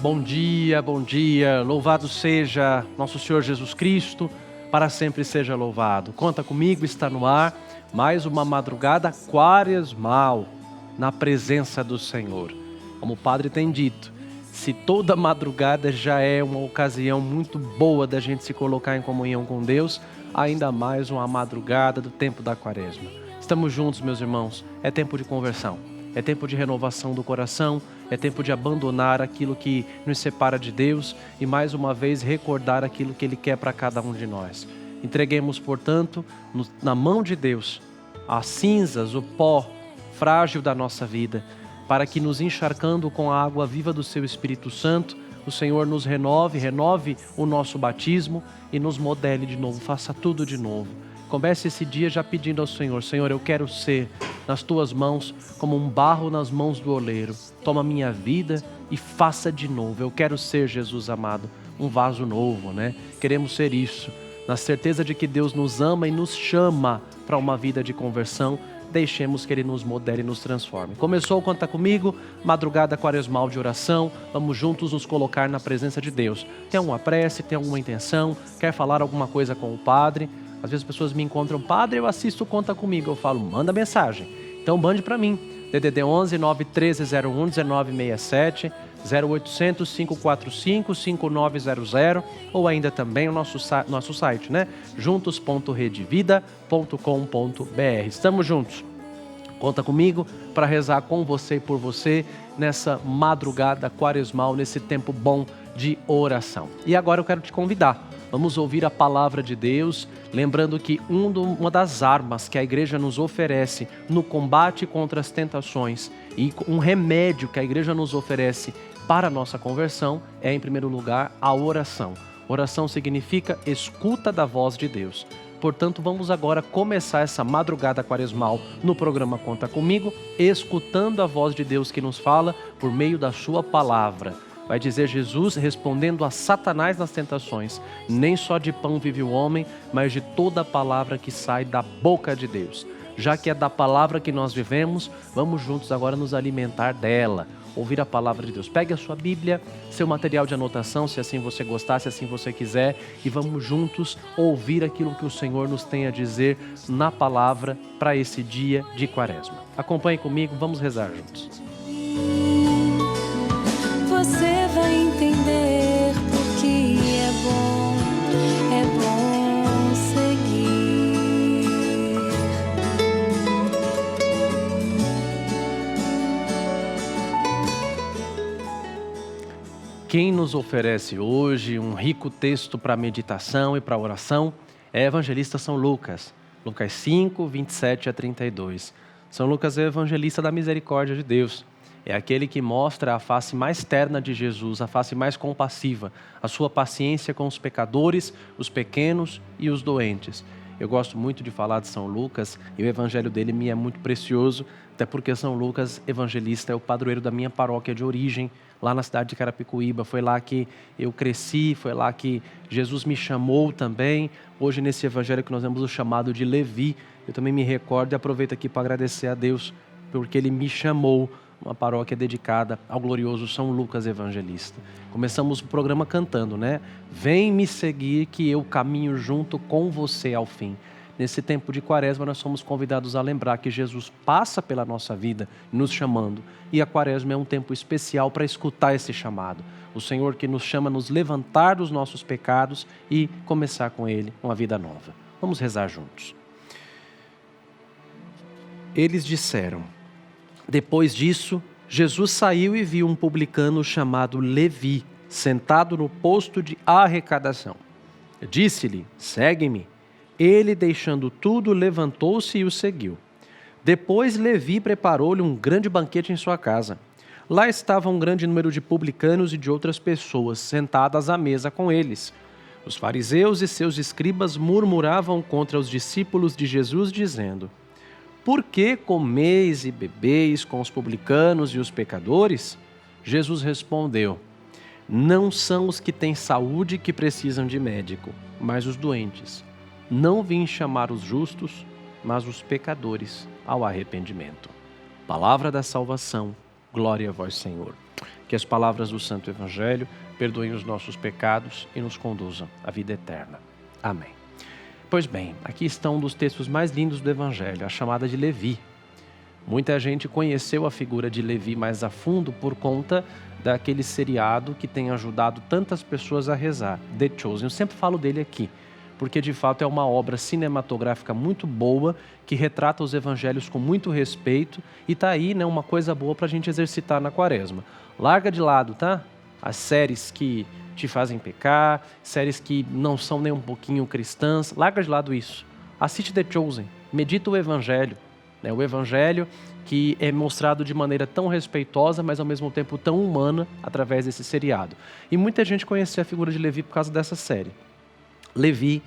Bom dia, louvado seja nosso Senhor Jesus Cristo, para sempre seja louvado. Conta comigo, está no ar mais uma madrugada quaresmal na presença do Senhor. Como o Padre tem dito, se toda madrugada já é uma ocasião muito boa da gente se colocar em comunhão com Deus, ainda mais uma madrugada do tempo da quaresma. Estamos juntos, meus irmãos, é tempo de conversão. É tempo de renovação do coração, é tempo de abandonar aquilo que nos separa de Deus e mais uma vez recordar aquilo que Ele quer para cada um de nós. Entreguemos, portanto, na mão de Deus, as cinzas, o pó frágil da nossa vida, para que nos encharcando com a água viva do Seu Espírito Santo, o Senhor nos renove o nosso batismo e nos modele de novo, faça tudo de novo. Comece esse dia já pedindo ao Senhor: Senhor, eu quero ser nas Tuas mãos como um barro nas mãos do oleiro. Toma minha vida e faça de novo. Eu quero ser, Jesus amado, um vaso novo, né? Queremos ser isso, na certeza de que Deus nos ama e nos chama para uma vida de conversão. Deixemos que Ele nos modele e nos transforme. Começou, conta comigo, madrugada quaresmal de oração. Vamos juntos nos colocar na presença de Deus. Tem alguma prece, tem alguma intenção, quer falar alguma coisa com o Padre? Às vezes as pessoas me encontram: Padre, eu assisto Conta Comigo. Eu falo: manda mensagem. Então mande para mim. DDD 11 91301 1967, 0800 545 5900, ou ainda também o nosso site, né? juntos.redevida.com.br. Estamos juntos. Conta comigo para rezar com você e por você nessa madrugada quaresmal, nesse tempo bom de oração. E agora eu quero te convidar. Vamos ouvir a palavra de Deus, lembrando que uma das armas que a igreja nos oferece no combate contra as tentações e um remédio que a igreja nos oferece para a nossa conversão é, em primeiro lugar, a oração. Oração significa escuta da voz de Deus. Portanto, vamos agora começar essa madrugada quaresmal no programa Conta Comigo, escutando a voz de Deus que nos fala por meio da sua palavra. Vai dizer Jesus respondendo a Satanás nas tentações: nem só de pão vive o homem, mas de toda a palavra que sai da boca de Deus. Já que é da palavra que nós vivemos, vamos juntos agora nos alimentar dela, ouvir a palavra de Deus. Pegue a sua Bíblia, seu material de anotação, se assim você gostar, se assim você quiser, e vamos juntos ouvir aquilo que o Senhor nos tem a dizer na palavra para esse dia de quaresma. Acompanhe comigo, vamos rezar juntos. Você vai entender porque é bom seguir. Quem nos oferece hoje um rico texto para meditação e para oração é o evangelista São Lucas. Lucas 5, 27 a 32. São Lucas é o evangelista da misericórdia de Deus. É aquele que mostra a face mais terna de Jesus, a face mais compassiva, a sua paciência com os pecadores, os pequenos e os doentes. Eu gosto muito de falar de São Lucas e o evangelho dele me é muito precioso, até porque São Lucas, evangelista, é o padroeiro da minha paróquia de origem, lá na cidade de Carapicuíba. Foi lá que eu cresci, foi lá que Jesus me chamou também. Hoje, nesse evangelho que nós temos o chamado de Levi, eu também me recordo e aproveito aqui para agradecer a Deus, porque Ele me chamou. Uma paróquia dedicada ao glorioso São Lucas Evangelista. Começamos o programa cantando, né? Vem me seguir que eu caminho junto com você ao fim. Nesse tempo de quaresma nós somos convidados a lembrar que Jesus passa pela nossa vida nos chamando. E a quaresma é um tempo especial para escutar esse chamado. O Senhor que nos chama a nos levantar dos nossos pecados e começar com Ele uma vida nova. Vamos rezar juntos. Eles disseram: depois disso, Jesus saiu e viu um publicano chamado Levi, sentado no posto de arrecadação. Disse-lhe: segue-me. Ele, deixando tudo, levantou-se e o seguiu. Depois Levi preparou-lhe um grande banquete em sua casa. Lá estava um grande número de publicanos e de outras pessoas, sentadas à mesa com eles. Os fariseus e seus escribas murmuravam contra os discípulos de Jesus, dizendo: por que comeis e bebeis com os publicanos e os pecadores? Jesus respondeu: não são os que têm saúde que precisam de médico, mas os doentes. Não vim chamar os justos, mas os pecadores ao arrependimento. Palavra da salvação, glória a vós, Senhor. Que as palavras do Santo Evangelho perdoem os nossos pecados e nos conduzam à vida eterna. Amém. Pois bem, aqui está um dos textos mais lindos do Evangelho, a chamada de Levi. Muita gente conheceu a figura de Levi mais a fundo por conta daquele seriado que tem ajudado tantas pessoas a rezar, The Chosen. Eu sempre falo dele aqui, porque de fato é uma obra cinematográfica muito boa, que retrata os evangelhos com muito respeito e tá aí, né, uma coisa boa para a gente exercitar na quaresma. Larga de lado, tá? As séries que te fazem pecar, séries que não são nem um pouquinho cristãs, larga de lado isso. Assiste The Chosen, medita o evangelho. O evangelho que é mostrado de maneira tão respeitosa, mas ao mesmo tempo tão humana através desse seriado. E muita gente conhecia a figura de Levi por causa dessa série. Levi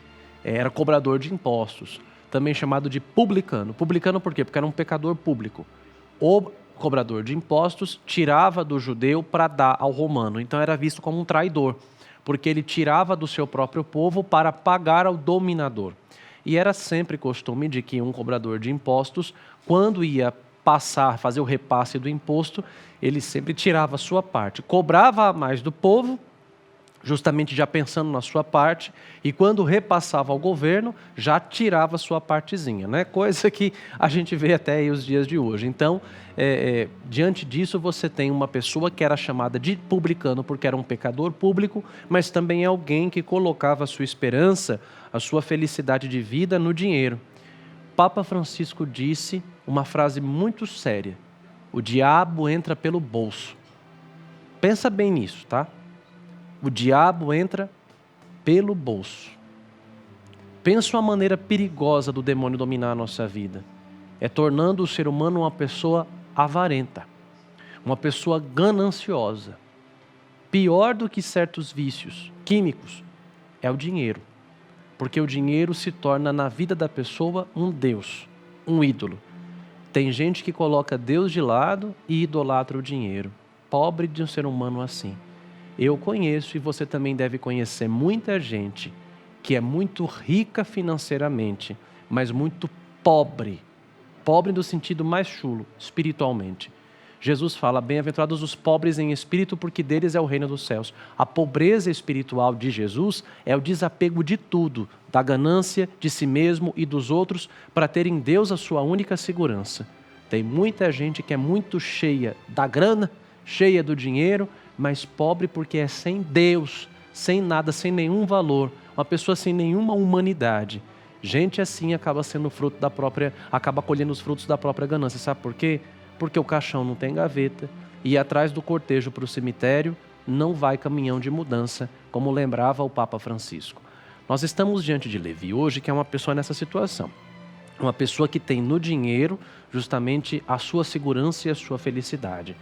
era cobrador de impostos, também chamado de publicano. Publicano por quê? Porque era um pecador público. O cobrador de impostos tirava do judeu para dar ao romano, então era visto como um traidor, porque ele tirava do seu próprio povo para pagar ao dominador. E era sempre costume de que um cobrador de impostos, quando ia fazer o repasse do imposto, ele sempre tirava a sua parte, cobrava a mais do povo, justamente já pensando na sua parte, e quando repassava ao governo, já tirava a sua partezinha, né? Coisa que a gente vê até aí os dias de hoje. Então, diante disso, você tem uma pessoa que era chamada de publicano porque era um pecador público, mas também é alguém que colocava a sua esperança, a sua felicidade de vida no dinheiro. Papa Francisco disse uma frase muito séria: o diabo entra pelo bolso. Pensa bem nisso, tá? O diabo entra pelo bolso. Pensa uma maneira perigosa do demônio dominar a nossa vida. É tornando o ser humano uma pessoa avarenta, uma pessoa gananciosa. Pior do que certos vícios químicos é o dinheiro. Porque o dinheiro se torna na vida da pessoa um Deus, um ídolo. Tem gente que coloca Deus de lado e idolatra o dinheiro. Pobre de um ser humano assim. Eu conheço, e você também deve conhecer, muita gente que é muito rica financeiramente, mas muito pobre. Pobre no sentido mais chulo, espiritualmente. Jesus fala: bem-aventurados os pobres em espírito, porque deles é o reino dos céus. A pobreza espiritual de Jesus é o desapego de tudo, da ganância, de si mesmo e dos outros, para ter em Deus a sua única segurança. Tem muita gente que é muito cheia da grana, cheia do dinheiro, mas pobre porque é sem Deus, sem nada, sem nenhum valor, uma pessoa sem nenhuma humanidade. Gente assim acaba colhendo os frutos da própria ganância. Sabe por quê? Porque o caixão não tem gaveta e atrás do cortejo para o cemitério não vai caminhão de mudança, como lembrava o Papa Francisco. Nós estamos diante de Levi hoje, que é uma pessoa nessa situação. Uma pessoa que tem no dinheiro justamente a sua segurança e a sua felicidade.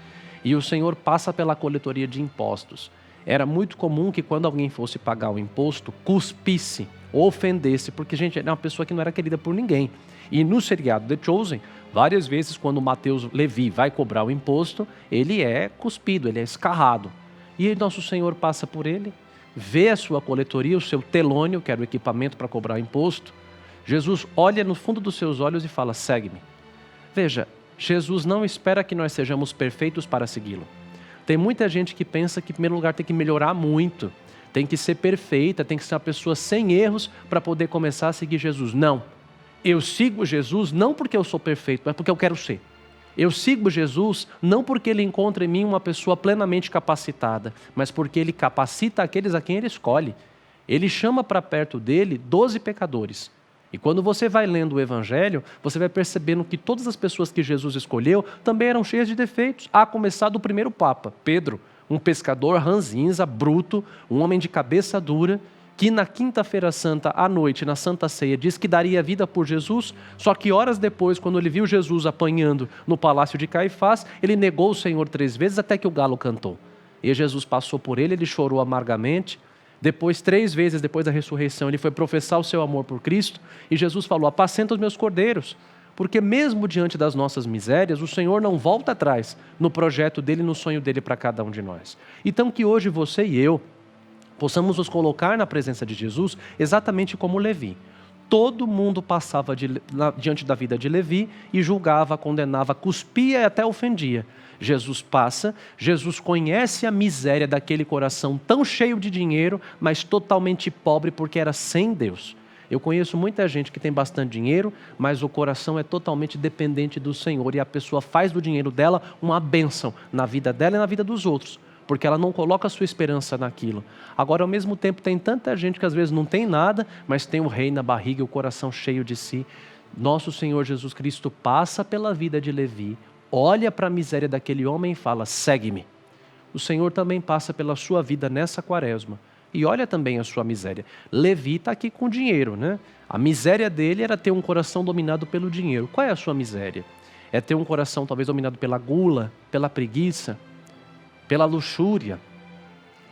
E o Senhor passa pela coletoria de impostos. Era muito comum que quando alguém fosse pagar o imposto, cuspisse, ofendesse, porque, gente, era uma pessoa que não era querida por ninguém. E no seriado The Chosen, várias vezes quando Mateus Levi vai cobrar o imposto, ele é cuspido, ele é escarrado. E aí nosso Senhor passa por ele, vê a sua coletoria, o seu telônio, que era o equipamento para cobrar o imposto. Jesus olha no fundo dos seus olhos e fala: segue-me. Veja, Jesus não espera que nós sejamos perfeitos para segui-lo. Tem muita gente que pensa que, em primeiro lugar, tem que melhorar muito, tem que ser perfeita, tem que ser uma pessoa sem erros para poder começar a seguir Jesus. Não. Eu sigo Jesus não porque eu sou perfeito, mas porque eu quero ser. Eu sigo Jesus não porque ele encontra em mim uma pessoa plenamente capacitada, mas porque ele capacita aqueles a quem ele escolhe. Ele chama para perto dele 12 pecadores. E quando você vai lendo o Evangelho, você vai percebendo que todas as pessoas que Jesus escolheu também eram cheias de defeitos. A começar do primeiro Papa, Pedro, um pescador ranzinza, bruto, um homem de cabeça dura, que na quinta-feira santa, à noite, na Santa Ceia, diz que daria vida por Jesus, só que horas depois, quando ele viu Jesus apanhando no palácio de Caifás, ele negou o Senhor 3 vezes até que o galo cantou. E Jesus passou por ele, ele chorou amargamente. Depois, 3 vezes depois da ressurreição, ele foi professar o seu amor por Cristo, e Jesus falou: apacenta os meus cordeiros, porque mesmo diante das nossas misérias, o Senhor não volta atrás no projeto dele, no sonho dele para cada um de nós. Então que hoje você e eu possamos nos colocar na presença de Jesus exatamente como Levi. todo mundo passava diante da vida de Levi e julgava, condenava, cuspia e até ofendia. Jesus passa, Jesus conhece a miséria daquele coração tão cheio de dinheiro, mas totalmente pobre porque era sem Deus. Eu conheço muita gente que tem bastante dinheiro, mas o coração é totalmente dependente do Senhor e a pessoa faz do dinheiro dela uma bênção na vida dela e na vida dos outros, porque ela não coloca a sua esperança naquilo. Agora, ao mesmo tempo, tem tanta gente que às vezes não tem nada, mas tem o rei na barriga e o coração cheio de si. Nosso Senhor Jesus Cristo passa pela vida de Levi, olha para a miséria daquele homem e fala: segue-me. O Senhor também passa pela sua vida nessa quaresma e olha também a sua miséria. Levi está aqui com dinheiro, né? A miséria dele era ter um coração dominado pelo dinheiro. Qual é a sua miséria? É ter um coração talvez dominado pela gula, pela preguiça, pela luxúria,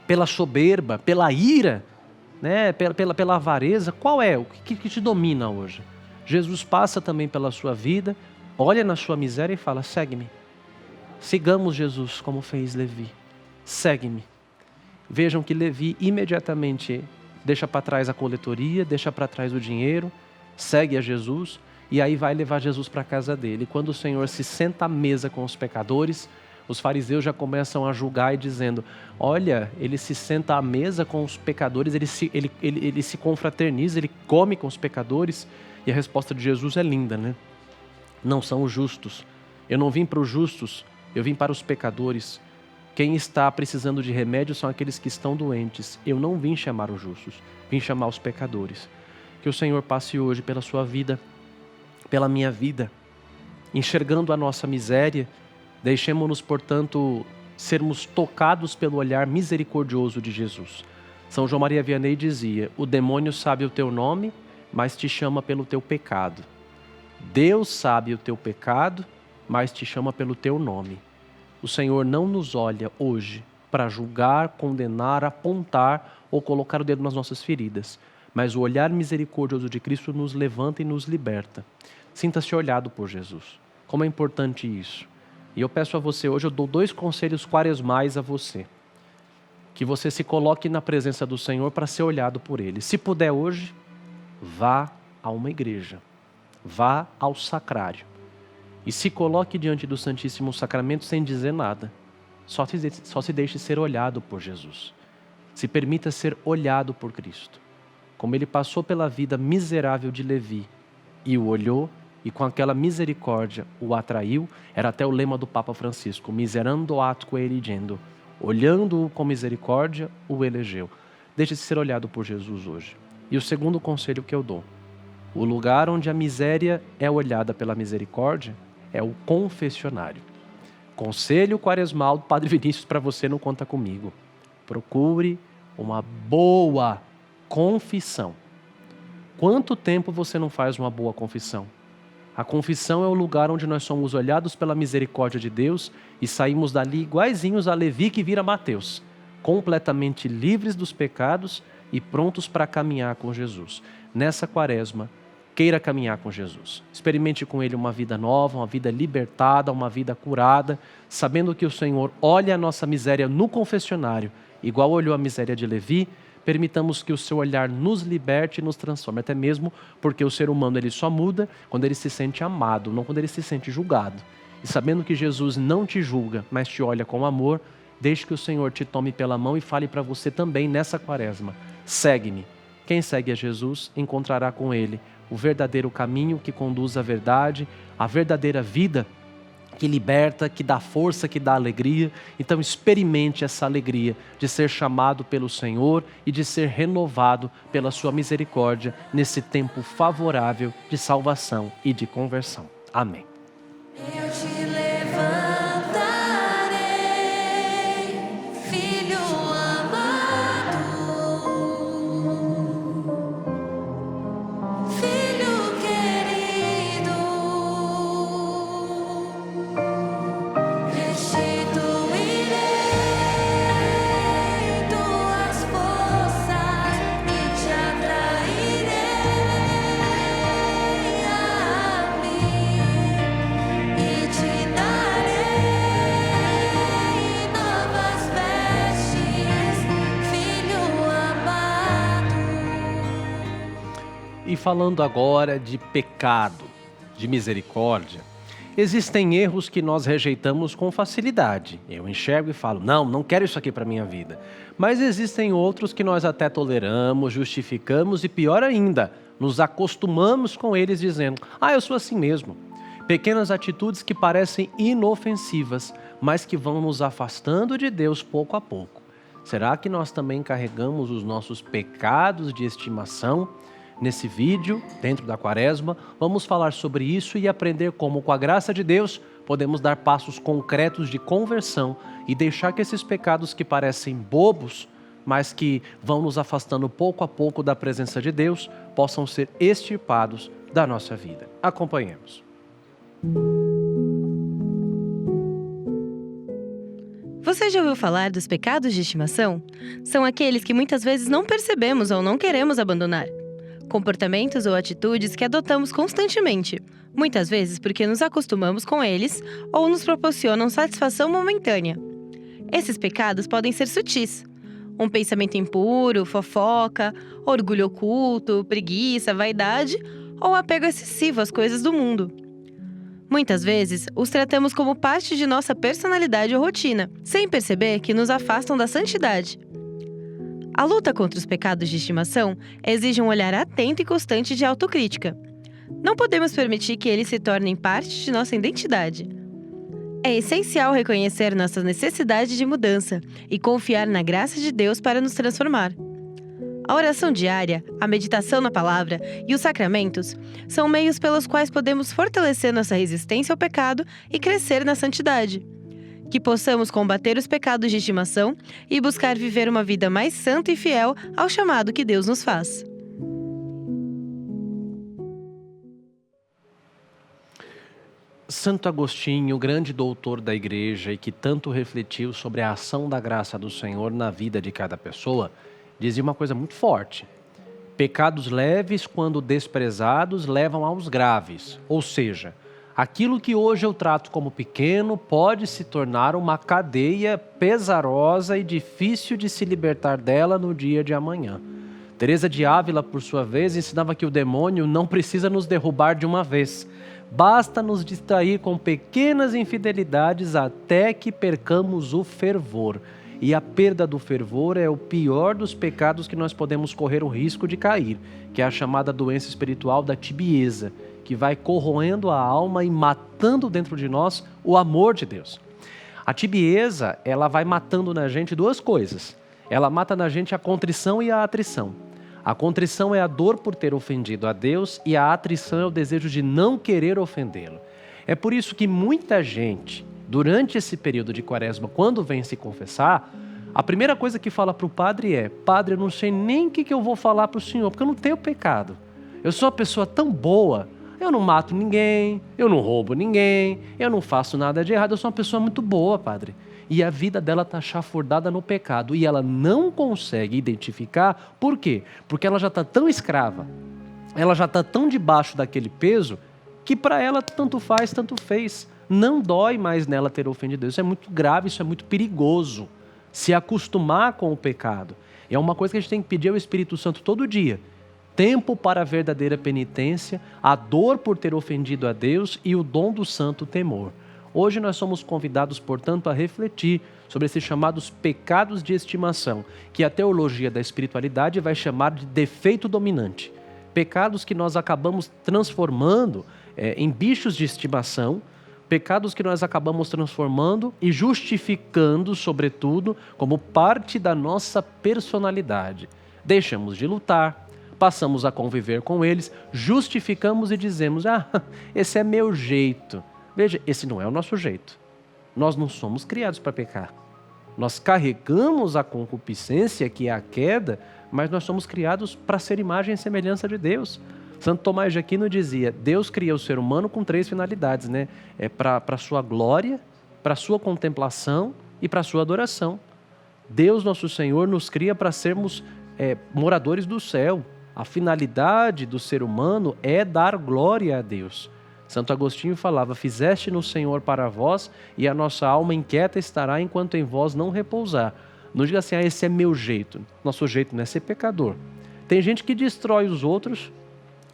pela soberba, pela ira, né? pela avareza. Qual é o que te domina hoje? Jesus passa também pela sua vida, olha na sua miséria e fala: segue-me. Sigamos Jesus como fez Levi. Segue-me. Vejam que Levi imediatamente deixa para trás a coletoria, deixa para trás o dinheiro, segue a Jesus e aí vai levar Jesus para a casa dele. E quando o Senhor se senta à mesa com os pecadores, os fariseus já começam a julgar e dizendo: olha, ele se senta à mesa com os pecadores, ele se confraterniza, ele come com os pecadores. E a resposta de Jesus é linda, né? Não são os justos. Eu não vim para os justos, eu vim para os pecadores. Quem está precisando de remédio são aqueles que estão doentes. Eu não vim chamar os justos, vim chamar os pecadores. Que o Senhor passe hoje pela sua vida, pela minha vida, enxergando a nossa miséria. Deixemos-nos, portanto, sermos tocados pelo olhar misericordioso de Jesus. São João Maria Vianney dizia: o demônio sabe o teu nome, mas te chama pelo teu pecado. Deus sabe o teu pecado, mas te chama pelo teu nome. O Senhor não nos olha hoje para julgar, condenar, apontar ou colocar o dedo nas nossas feridas, mas o olhar misericordioso de Cristo nos levanta e nos liberta. Sinta-se olhado por Jesus. Como é importante isso. E eu peço a você hoje, eu dou 2 conselhos quaresmais a você. Que você se coloque na presença do Senhor para ser olhado por Ele. Se puder hoje, vá a uma igreja. Vá ao sacrário. E se coloque diante do Santíssimo Sacramento sem dizer nada. Só se deixe ser olhado por Jesus. Se permita ser olhado por Cristo. Como Ele passou pela vida miserável de Levi e o olhou, e com aquela misericórdia o atraiu, era até o lema do Papa Francisco: miserando atque eligendo. Olhando-o com misericórdia, o elegeu. Deixe-se ser olhado por Jesus hoje. E o segundo conselho que eu dou: o lugar onde a miséria é olhada pela misericórdia é o confessionário. Conselho quaresmal do Padre Vinícius para você no Conta Comigo. Procure uma boa confissão. Quanto tempo você não faz uma boa confissão? A confissão é o lugar onde nós somos olhados pela misericórdia de Deus e saímos dali iguaizinhos a Levi que vira Mateus, completamente livres dos pecados e prontos para caminhar com Jesus. Nessa quaresma, queira caminhar com Jesus. Experimente com Ele uma vida nova, uma vida libertada, uma vida curada, sabendo que o Senhor olha a nossa miséria no confessionário, igual olhou a miséria de Levi. Permitamos que o seu olhar nos liberte e nos transforme, até mesmo porque o ser humano ele só muda quando ele se sente amado, não quando ele se sente julgado. E sabendo que Jesus não te julga, mas te olha com amor, deixe que o Senhor te tome pela mão e fale para você também nessa quaresma: segue-me. Quem segue a Jesus encontrará com Ele o verdadeiro caminho que conduz à verdade, a verdadeira vida que liberta, que dá força, que dá alegria. Então experimente essa alegria de ser chamado pelo Senhor e de ser renovado pela sua misericórdia nesse tempo favorável de salvação e de conversão. Amém. Eu te levantarei, filho amado, filho querido, restituirei tuas forças e te atrairei a mim. E te darei falando agora de pecado, de misericórdia, existem erros que nós rejeitamos com facilidade. Eu enxergo e falo, não quero isso aqui para a minha vida. Mas existem outros que nós até toleramos, justificamos e pior ainda, nos acostumamos com eles dizendo, eu sou assim mesmo. Pequenas atitudes que parecem inofensivas, mas que vão nos afastando de Deus pouco a pouco. Será que nós também carregamos os nossos pecados de estimação? Nesse vídeo, dentro da Quaresma, vamos falar sobre isso e aprender como, com a graça de Deus, podemos dar passos concretos de conversão e deixar que esses pecados que parecem bobos, mas que vão nos afastando pouco a pouco da presença de Deus, possam ser extirpados da nossa vida. Acompanhemos. Você já ouviu falar dos pecados de estimação? São aqueles que muitas vezes não percebemos ou não queremos abandonar. Comportamentos ou atitudes que adotamos constantemente, muitas vezes porque nos acostumamos com eles ou nos proporcionam satisfação momentânea. Esses pecados podem ser sutis. Um pensamento impuro, fofoca, orgulho oculto, preguiça, vaidade ou apego excessivo às coisas do mundo. Muitas vezes, os tratamos como parte de nossa personalidade ou rotina, sem perceber que nos afastam da santidade. A luta contra os pecados de estimação exige um olhar atento e constante de autocrítica. Não podemos permitir que eles se tornem parte de nossa identidade. É essencial reconhecer nossa necessidade de mudança e confiar na graça de Deus para nos transformar. A oração diária, a meditação na palavra e os sacramentos são meios pelos quais podemos fortalecer nossa resistência ao pecado e crescer na santidade. Que possamos combater os pecados de estimação e buscar viver uma vida mais santa e fiel ao chamado que Deus nos faz. Santo Agostinho, grande doutor da Igreja e que tanto refletiu sobre a ação da graça do Senhor na vida de cada pessoa, dizia uma coisa muito forte. Pecados leves, quando desprezados, levam aos graves. Ou seja, aquilo que hoje eu trato como pequeno pode se tornar uma cadeia pesarosa e difícil de se libertar dela no dia de amanhã. Teresa de Ávila, por sua vez, ensinava que o demônio não precisa nos derrubar de uma vez. Basta nos distrair com pequenas infidelidades até que percamos o fervor. E a perda do fervor é o pior dos pecados que nós podemos correr o risco de cair, que é a chamada doença espiritual da tibieza, que vai corroendo a alma e matando dentro de nós o amor de Deus. A tibieza, ela vai matando na gente duas coisas. Ela mata na gente a contrição e a atrição. A contrição é a dor por ter ofendido a Deus e a atrição é o desejo de não querer ofendê-lo. É por isso que muita gente, durante esse período de Quaresma, quando vem se confessar, a primeira coisa que fala para o padre é: Padre, eu não sei nem o que eu vou falar para o senhor, porque eu não tenho pecado. Eu sou uma pessoa tão boa, eu não mato ninguém, eu não roubo ninguém, eu não faço nada de errado, eu sou uma pessoa muito boa, padre. E a vida dela está chafurdada no pecado e ela não consegue identificar. Por quê? Porque ela já está tão escrava, ela já está tão debaixo daquele peso, que para ela tanto faz, tanto fez. Não dói mais nela ter ofendido Deus. Isso é muito grave, isso é muito perigoso. Se acostumar com o pecado. É uma coisa que a gente tem que pedir ao Espírito Santo todo dia. Tempo para a verdadeira penitência, a dor por ter ofendido a Deus e o dom do santo temor. Hoje nós somos convidados, portanto, a refletir sobre esses chamados pecados de estimação, que a teologia da espiritualidade vai chamar de defeito dominante. Pecados que nós acabamos transformando em bichos de estimação, pecados que nós acabamos transformando e justificando, sobretudo, como parte da nossa personalidade. Deixamos de lutar, passamos a conviver com eles, justificamos e dizemos: esse é meu jeito. Veja, esse não é o nosso jeito. Nós não somos criados para pecar. Nós carregamos a concupiscência, que é a queda, mas nós somos criados para ser imagem e semelhança de Deus. Santo Tomás de Aquino dizia: Deus cria o ser humano com 3 finalidades, né? Para a sua glória, para a sua contemplação e para a sua adoração. Deus, nosso Senhor, nos cria para sermos moradores do céu. A finalidade do ser humano é dar glória a Deus. Santo Agostinho falava: fizeste no Senhor para vós, e a nossa alma inquieta estará enquanto em vós não repousar. Não diga assim: esse é meu jeito. Nosso jeito não é ser pecador. Tem gente que destrói os outros,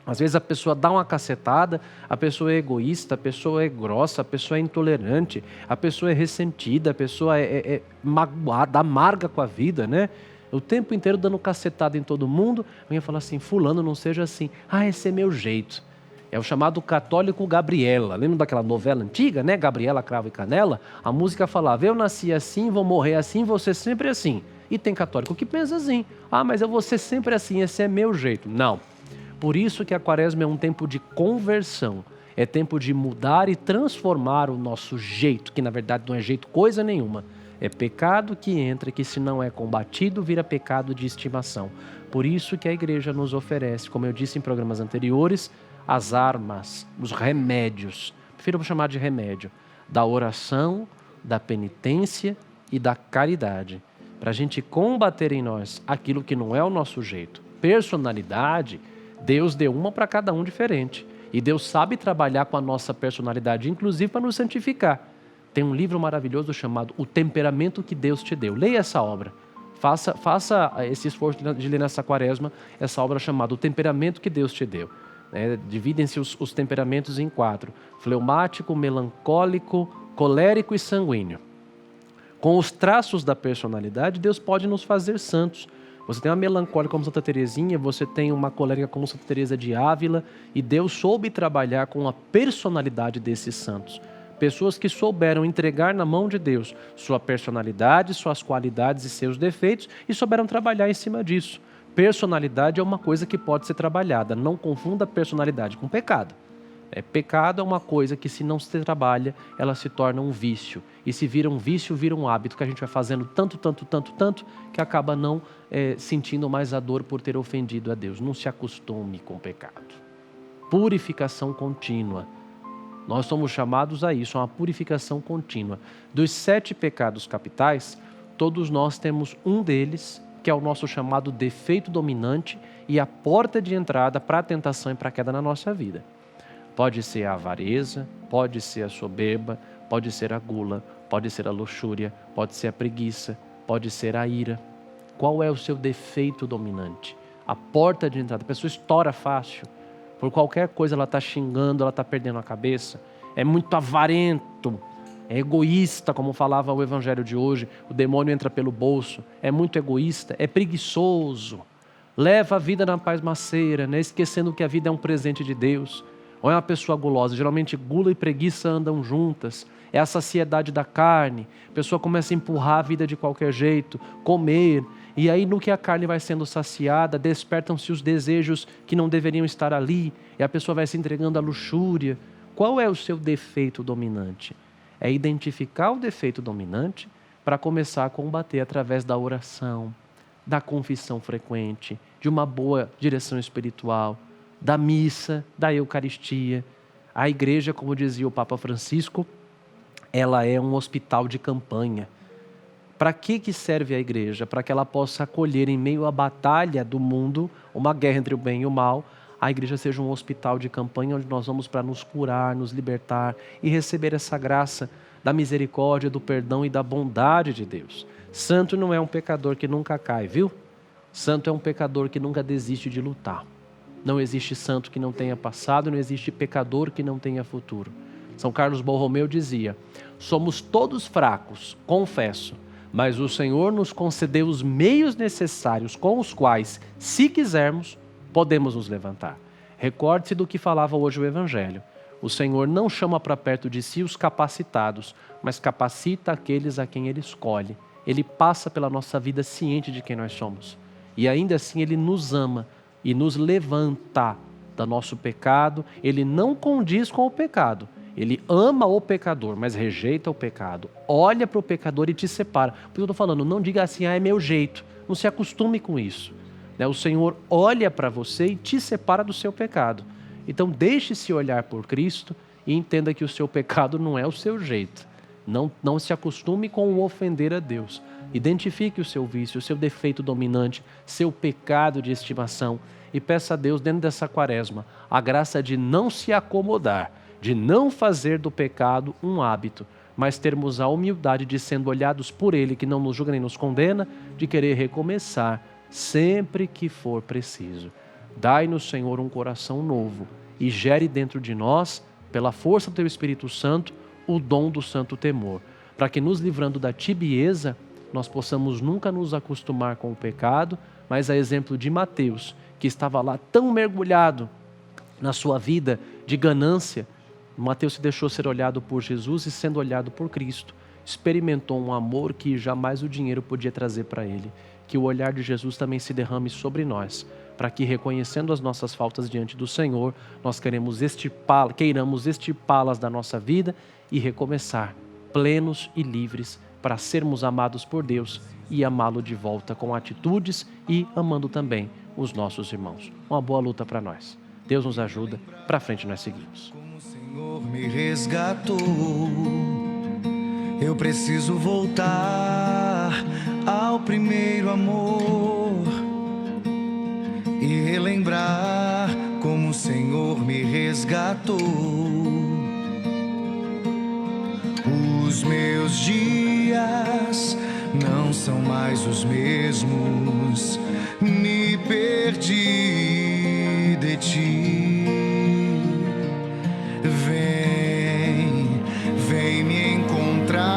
Às vezes a pessoa dá uma cacetada, a pessoa é egoísta, a pessoa é grossa, a pessoa é intolerante, a pessoa é ressentida, a pessoa é magoada, amarga com a vida, né? O tempo inteiro dando cacetada em todo mundo. Alguém fala assim, fulano, não seja assim. Ah, esse é meu jeito. É o chamado católico Gabriela. Lembra daquela novela antiga, né? Gabriela, Cravo e Canela? A música falava, eu nasci assim, vou morrer assim, vou ser sempre assim. E tem católico que pensa assim, ah, mas eu vou ser sempre assim, esse é meu jeito. Não. Por isso que a quaresma é um tempo de conversão. É tempo de mudar e transformar o nosso jeito, que na verdade não é jeito coisa nenhuma. É pecado que entra, que se não é combatido, vira pecado de estimação. Por isso que a igreja nos oferece, como eu disse em programas anteriores, as armas, os remédios, prefiro chamar de remédio, da oração, da penitência e da caridade, para a gente combater em nós aquilo que não é o nosso jeito. Personalidade, Deus deu uma para cada um diferente. E Deus sabe trabalhar com a nossa personalidade, inclusive para nos santificar. Tem um livro maravilhoso chamado O Temperamento que Deus te deu. Leia essa obra. Faça esse esforço de ler nessa quaresma, essa obra chamada O Temperamento que Deus te deu. Dividem-se os temperamentos em 4. Fleumático, melancólico, colérico e sanguíneo. Com os traços da personalidade, Deus pode nos fazer santos. Você tem uma melancólica como Santa Teresinha, você tem uma colérica como Santa Teresa de Ávila, e Deus soube trabalhar com a personalidade desses santos. Pessoas que souberam entregar na mão de Deus sua personalidade, suas qualidades e seus defeitos, e souberam trabalhar em cima disso. Personalidade é uma coisa que pode ser trabalhada, não confunda personalidade com pecado. Pecado é uma coisa que, se não se trabalha, ela se torna um vício. E se vira um vício, vira um hábito que a gente vai fazendo tanto, que acaba não sentindo mais a dor por ter ofendido a Deus. Não se acostume com o pecado. Purificação contínua. Nós somos chamados a isso, a uma purificação contínua. Dos 7 pecados capitais, todos nós temos um deles, que é o nosso chamado defeito dominante e a porta de entrada para a tentação e para a queda na nossa vida. Pode ser a avareza, pode ser a soberba, pode ser a gula, pode ser a luxúria, pode ser a preguiça, pode ser a ira. Qual é o seu defeito dominante? A porta de entrada. A pessoa estoura fácil. Por qualquer coisa ela está xingando, ela está perdendo a cabeça. É muito avarento, é egoísta, como falava o evangelho de hoje. O demônio entra pelo bolso. É muito egoísta, é preguiçoso. Leva a vida na pasmaceira, né? Esquecendo que a vida é um presente de Deus. Ou é uma pessoa gulosa. Geralmente gula e preguiça andam juntas. É a saciedade da carne. A pessoa começa a empurrar a vida de qualquer jeito, comer. E aí, no que a carne vai sendo saciada, despertam-se os desejos que não deveriam estar ali. E a pessoa vai se entregando à luxúria. Qual é o seu defeito dominante? É identificar o defeito dominante para começar a combater através da oração, da confissão frequente, de uma boa direção espiritual, da missa, da Eucaristia. A igreja, como dizia o Papa Francisco, ela é um hospital de campanha. Para que serve a igreja? Para que ela possa acolher em meio à batalha do mundo, uma guerra entre o bem e o mal, a igreja seja um hospital de campanha onde nós vamos para nos curar, nos libertar e receber essa graça da misericórdia, do perdão e da bondade de Deus. Santo não é um pecador que nunca cai, viu? Santo é um pecador que nunca desiste de lutar. Não existe santo que não tenha passado, não existe pecador que não tenha futuro. São Carlos Borromeu dizia, somos todos fracos, confesso, mas o Senhor nos concedeu os meios necessários com os quais, se quisermos, podemos nos levantar. Recorde-se do que falava hoje o Evangelho. O Senhor não chama para perto de si os capacitados, mas capacita aqueles a quem Ele escolhe. Ele passa pela nossa vida ciente de quem nós somos. E ainda assim Ele nos ama e nos levanta do nosso pecado. Ele não condiz com o pecado. Ele ama o pecador, mas rejeita o pecado. Olha para o pecador e te separa. Por isso eu estou falando, não diga assim, é meu jeito. Não se acostume com isso. O Senhor olha para você e te separa do seu pecado. Então deixe-se olhar por Cristo e entenda que o seu pecado não é o seu jeito. Não se acostume com o ofender a Deus. Identifique o seu vício, o seu defeito dominante, seu pecado de estimação e peça a Deus, dentro dessa quaresma, a graça de não se acomodar, de não fazer do pecado um hábito, mas termos a humildade de, sendo olhados por Ele, que não nos julga nem nos condena, de querer recomeçar sempre que for preciso. Dai-nos, Senhor, um coração novo e gere dentro de nós, pela força do Teu Espírito Santo, o dom do santo temor, para que, nos livrando da tibieza, nós possamos nunca nos acostumar com o pecado, mas a exemplo de Mateus, que estava lá tão mergulhado na sua vida de ganância, Mateus se deixou ser olhado por Jesus e, sendo olhado por Cristo, experimentou um amor que jamais o dinheiro podia trazer para ele. Que o olhar de Jesus também se derrame sobre nós, para que, reconhecendo as nossas faltas diante do Senhor, nós queiramos extirpá-las da nossa vida e recomeçar plenos e livres para sermos amados por Deus e amá-lo de volta com atitudes e amando também os nossos irmãos. Uma boa luta para nós. Deus nos ajuda, para frente nós seguimos. Como o Senhor me resgatou, eu preciso voltar ao primeiro amor e relembrar como o Senhor me resgatou. Os meus dias não são mais os mesmos, me perdi de ti. Vem me encontrar.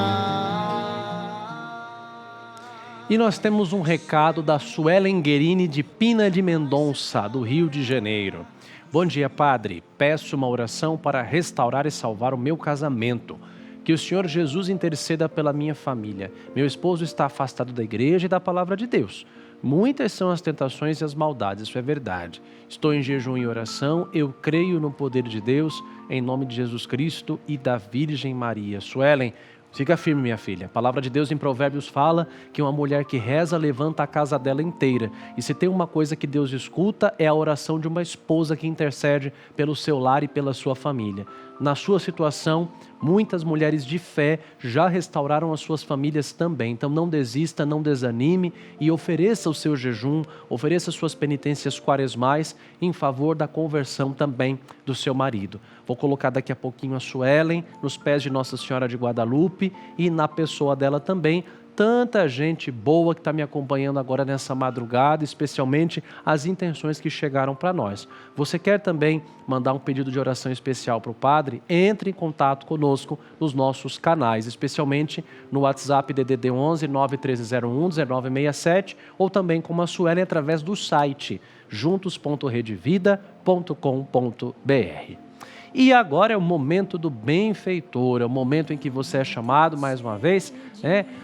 E nós temos um recado da Suelen Guerini de Pina de Mendonça, do Rio de Janeiro. Bom dia, padre. Peço uma oração para restaurar e salvar o meu casamento. Que o Senhor Jesus interceda pela minha família. Meu esposo está afastado da igreja e da palavra de Deus. Muitas são as tentações e as maldades, isso é verdade. Estou em jejum e oração, eu creio no poder de Deus, em nome de Jesus Cristo e da Virgem Maria. Suelen, fica firme, minha filha. A palavra de Deus em Provérbios fala que uma mulher que reza levanta a casa dela inteira. E se tem uma coisa que Deus escuta, é a oração de uma esposa que intercede pelo seu lar e pela sua família. Na sua situação, muitas mulheres de fé já restauraram as suas famílias também. Então não desista, não desanime e ofereça o seu jejum, ofereça suas penitências quaresmais em favor da conversão também do seu marido. Vou colocar daqui a pouquinho a Suelen nos pés de Nossa Senhora de Guadalupe e na pessoa dela também. Tanta gente boa que está me acompanhando agora nessa madrugada, especialmente as intenções que chegaram para nós. Você quer também mandar um pedido de oração especial para o padre? Entre em contato conosco nos nossos canais, especialmente no WhatsApp DDD 11 91301 1967 ou também com a Suelen através do site juntos.redevida.com.br. E agora é o momento do benfeitor, é o momento em que você é chamado, mais uma vez,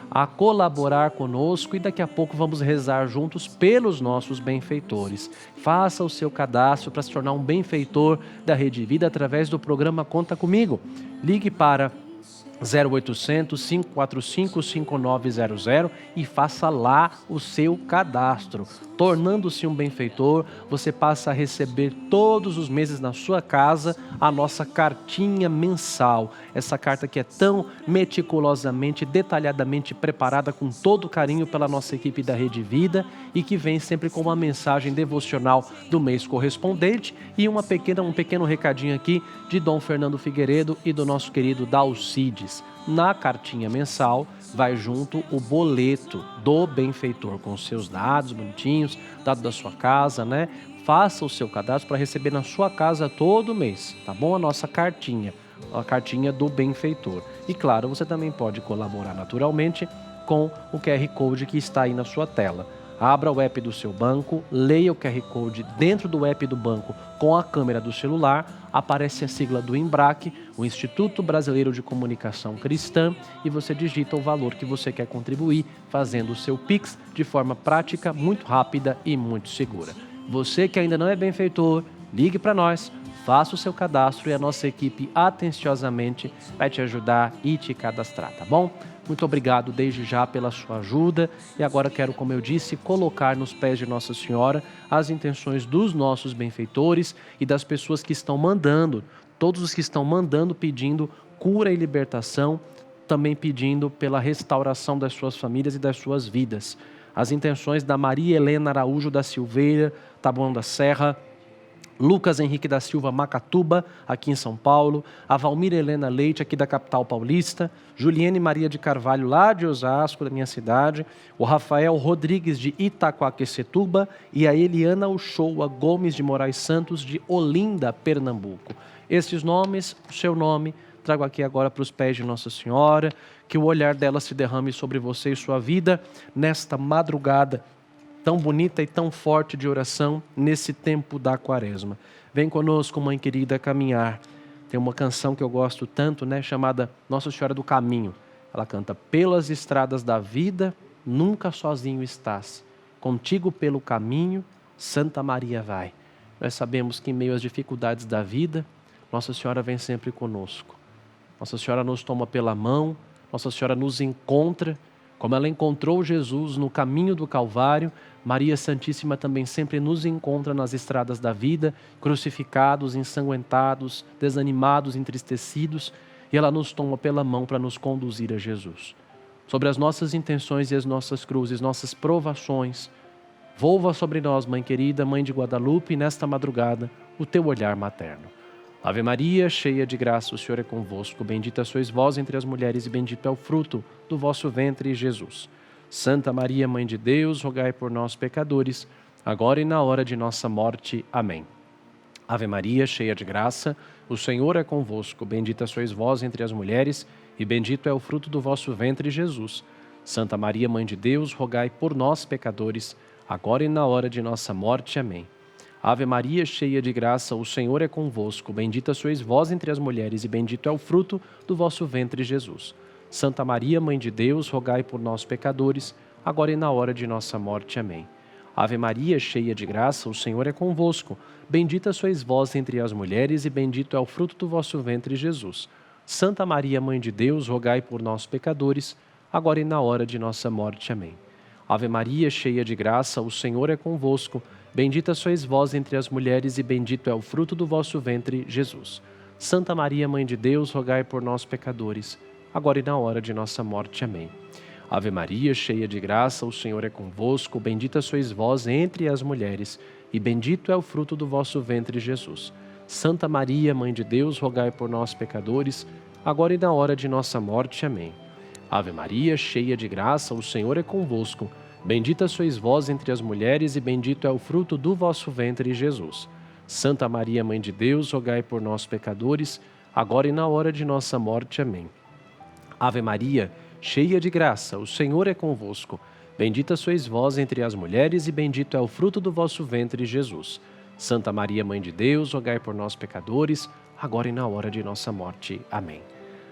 a colaborar conosco e daqui a pouco vamos rezar juntos pelos nossos benfeitores. Faça o seu cadastro para se tornar um benfeitor da Rede Vida através do programa Conta Comigo. Ligue para 0800 545 5900 e faça lá o seu cadastro. Tornando-se um benfeitor, você passa a receber todos os meses na sua casa a nossa cartinha mensal. Essa carta que é tão meticulosamente, detalhadamente preparada com todo carinho pela nossa equipe da Rede Vida e que vem sempre com uma mensagem devocional do mês correspondente e um pequeno recadinho aqui de Dom Fernando Figueiredo e do nosso querido Dalcides. Na cartinha mensal vai junto o boleto do benfeitor com os seus dados bonitinhos, dados da sua casa, né? Faça o seu cadastro para receber na sua casa todo mês, tá bom? A nossa cartinha, a cartinha do benfeitor. E claro, você também pode colaborar naturalmente com o QR Code que está aí na sua tela. Abra o app do seu banco, leia o QR Code dentro do app do banco com a câmera do celular, aparece a sigla do INBRAC, o Instituto Brasileiro de Comunicação Cristã, e você digita o valor que você quer contribuir, fazendo o seu Pix de forma prática, muito rápida e muito segura. Você que ainda não é benfeitor, ligue para nós, faça o seu cadastro e a nossa equipe atenciosamente vai te ajudar e te cadastrar, tá bom? Muito obrigado desde já pela sua ajuda e agora quero, como eu disse, colocar nos pés de Nossa Senhora as intenções dos nossos benfeitores e das pessoas que estão mandando, todos os que estão mandando pedindo cura e libertação, também pedindo pela restauração das suas famílias e das suas vidas. As intenções da Maria Helena Araújo da Silveira, Taboão da Serra, Lucas Henrique da Silva Macatuba, aqui em São Paulo, a Valmira Helena Leite, aqui da capital paulista, Juliane Maria de Carvalho, lá de Osasco, da minha cidade, o Rafael Rodrigues de Itaquaquecetuba e a Eliana Uchoa Gomes de Moraes Santos, de Olinda, Pernambuco. Estes nomes, o seu nome, trago aqui agora para os pés de Nossa Senhora, que o olhar dela se derrame sobre você e sua vida nesta madrugada tão bonita e tão forte de oração nesse tempo da Quaresma. Vem conosco, mãe querida, caminhar. Tem uma canção que eu gosto tanto, né, chamada Nossa Senhora do Caminho. Ela canta: pelas estradas da vida, nunca sozinho estás. Contigo pelo caminho, Santa Maria vai. Nós sabemos que em meio às dificuldades da vida, Nossa Senhora vem sempre conosco. Nossa Senhora nos toma pela mão, Nossa Senhora nos encontra. Como ela encontrou Jesus no caminho do Calvário, Maria Santíssima também sempre nos encontra nas estradas da vida, crucificados, ensanguentados, desanimados, entristecidos, e ela nos toma pela mão para nos conduzir a Jesus. Sobre as nossas intenções e as nossas cruzes, nossas provações, volva sobre nós, Mãe querida, Mãe de Guadalupe, nesta madrugada, o teu olhar materno. Ave Maria, cheia de graça, o Senhor é convosco. Bendita sois vós entre as mulheres e bendito é o fruto do vosso ventre, Jesus. Santa Maria, Mãe de Deus, rogai por nós, pecadores, agora e na hora de nossa morte. Amém. Ave Maria, cheia de graça, o Senhor é convosco. Bendita sois vós entre as mulheres e bendito é o fruto do vosso ventre, Jesus. Santa Maria, Mãe de Deus, rogai por nós, pecadores, agora e na hora de nossa morte. Amém. Ave Maria, cheia de graça, o Senhor é convosco. Bendita sois vós entre as mulheres e bendito é o fruto do vosso ventre, Jesus. Santa Maria, Mãe de Deus, rogai por nós, pecadores, agora e na hora de nossa morte. Amém. Ave Maria, cheia de graça, o Senhor é convosco. Bendita sois vós entre as mulheres e bendito é o fruto do vosso ventre, Jesus. Santa Maria, Mãe de Deus, rogai por nós, pecadores, agora e na hora de nossa morte. Amém. Ave Maria, cheia de graça, o Senhor é convosco. Bendita sois vós entre as mulheres e bendito é o fruto do vosso ventre, Jesus. Santa Maria, Mãe de Deus, rogai por nós, pecadores, agora e na hora de nossa morte. Amém. Ave Maria, cheia de graça, o Senhor é convosco. Bendita sois vós entre as mulheres e bendito é o fruto do vosso ventre, Jesus. Santa Maria, Mãe de Deus, rogai por nós, pecadores, agora e na hora de nossa morte. Amém. Ave Maria, cheia de graça, o Senhor é convosco. Bendita sois vós entre as mulheres e bendito é o fruto do vosso ventre, Jesus. Santa Maria, Mãe de Deus, rogai por nós, pecadores, agora e na hora de nossa morte. Amém. Ave Maria, cheia de graça, o Senhor é convosco. Bendita sois vós entre as mulheres e bendito é o fruto do vosso ventre, Jesus. Santa Maria, Mãe de Deus, rogai por nós, pecadores, agora e na hora de nossa morte. Amém.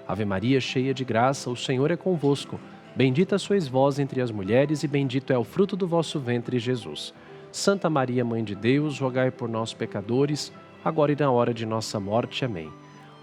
Ave Maria, cheia de graça, o Senhor é convosco. Bendita sois vós entre as mulheres e bendito é o fruto do vosso ventre, Jesus. Santa Maria, Mãe de Deus, rogai por nós, pecadores, agora e na hora de nossa morte. Amém.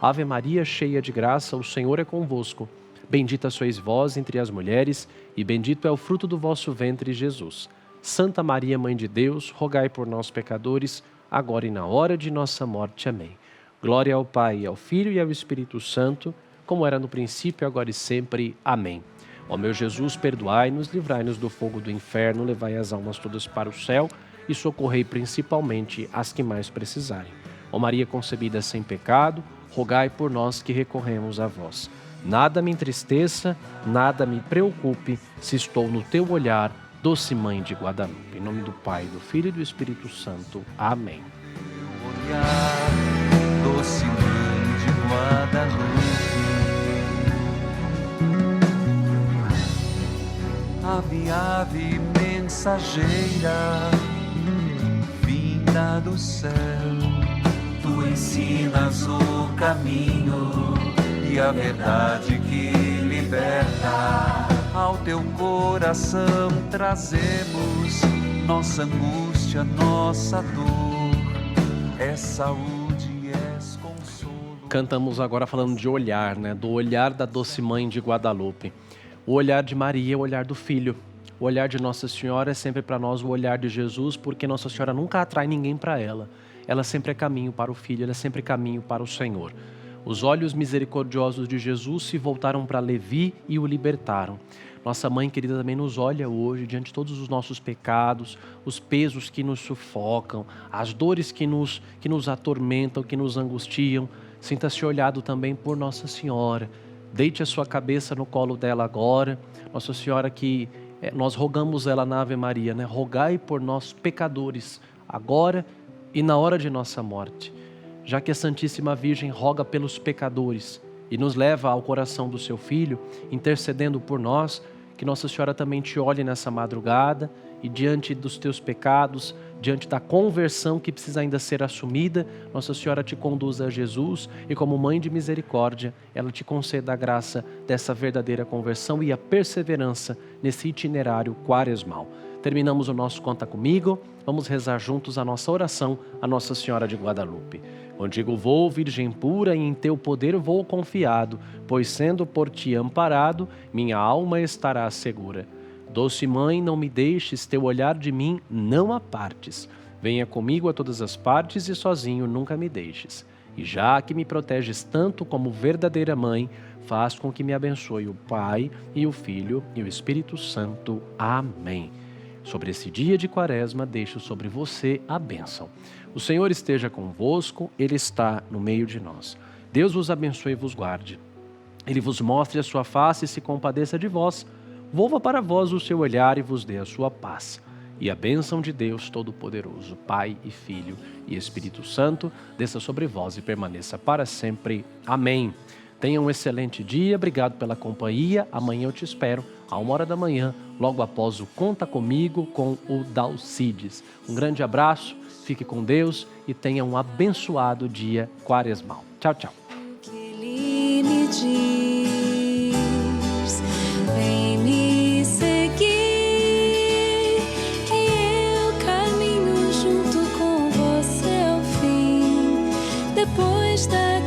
Ave Maria, cheia de graça, o Senhor é convosco. Bendita sois vós entre as mulheres e bendito é o fruto do vosso ventre, Jesus. Santa Maria, Mãe de Deus, rogai por nós, pecadores, agora e na hora de nossa morte. Amém. Glória ao Pai, ao Filho e ao Espírito Santo, como era no princípio, agora e sempre. Amém. Ó meu Jesus, perdoai-nos, livrai-nos do fogo do inferno, levai as almas todas para o céu e socorrei principalmente as que mais precisarem. Ó Maria concebida sem pecado, rogai por nós que recorremos a vós. Nada me entristeça, nada me preocupe, se estou no teu olhar, doce Mãe de Guadalupe. Em nome do Pai, do Filho e do Espírito Santo. Amém. Olhar, doce Mãe de Guadalupe. Ave, ave mensageira, vinda do céu, tu ensinas o caminho e a verdade que liberta. Ao teu coração trazemos nossa angústia, nossa dor, és saúde, és consolo. Cantamos agora falando de olhar, né? Do olhar da doce Mãe de Guadalupe. O olhar de Maria é o olhar do Filho. O olhar de Nossa Senhora é sempre para nós o olhar de Jesus, porque Nossa Senhora nunca atrai ninguém para ela. Ela sempre é caminho para o Filho, ela é sempre caminho para o Senhor. Os olhos misericordiosos de Jesus se voltaram para Levi e o libertaram. Nossa Mãe querida também nos olha hoje diante de todos os nossos pecados, os pesos que nos sufocam, as dores que nos atormentam, que nos angustiam. Sinta-se olhado também por Nossa Senhora. Deite a sua cabeça no colo dela agora. Nossa Senhora que nós rogamos ela na Ave Maria, né? Rogai por nós pecadores, agora e na hora de nossa morte. Já que a Santíssima Virgem roga pelos pecadores e nos leva ao coração do seu Filho, intercedendo por nós, que Nossa Senhora também te olhe nessa madrugada e diante dos teus pecados, diante da conversão que precisa ainda ser assumida, Nossa Senhora te conduza a Jesus e como Mãe de Misericórdia, ela te conceda a graça dessa verdadeira conversão e a perseverança nesse itinerário quaresmal. Terminamos o nosso Conta Comigo, vamos rezar juntos a nossa oração a Nossa Senhora de Guadalupe. Contigo vou, Virgem pura, e em teu poder vou confiado, pois sendo por ti amparado, minha alma estará segura. Doce Mãe, não me deixes, teu olhar de mim não apartes. Venha comigo a todas as partes e sozinho nunca me deixes. E já que me proteges tanto como verdadeira Mãe, faz com que me abençoe o Pai e o Filho e o Espírito Santo. Amém. Sobre esse dia de Quaresma, deixo sobre você a bênção. O Senhor esteja convosco, Ele está no meio de nós. Deus vos abençoe e vos guarde. Ele vos mostre a sua face e se compadeça de vós. Volva para vós o seu olhar e vos dê a sua paz. E a bênção de Deus Todo-Poderoso, Pai e Filho e Espírito Santo, desça sobre vós e permaneça para sempre. Amém. Tenha um excelente dia, obrigado pela companhia. Amanhã eu te espero, à 1h da manhã, logo após o Conta Comigo com o Dalcides. Um grande abraço, fique com Deus e tenha um abençoado dia quaresmal. Tchau, tchau. Que Ele me diz, vem me seguir, que eu caminho junto com você ao fim, depois da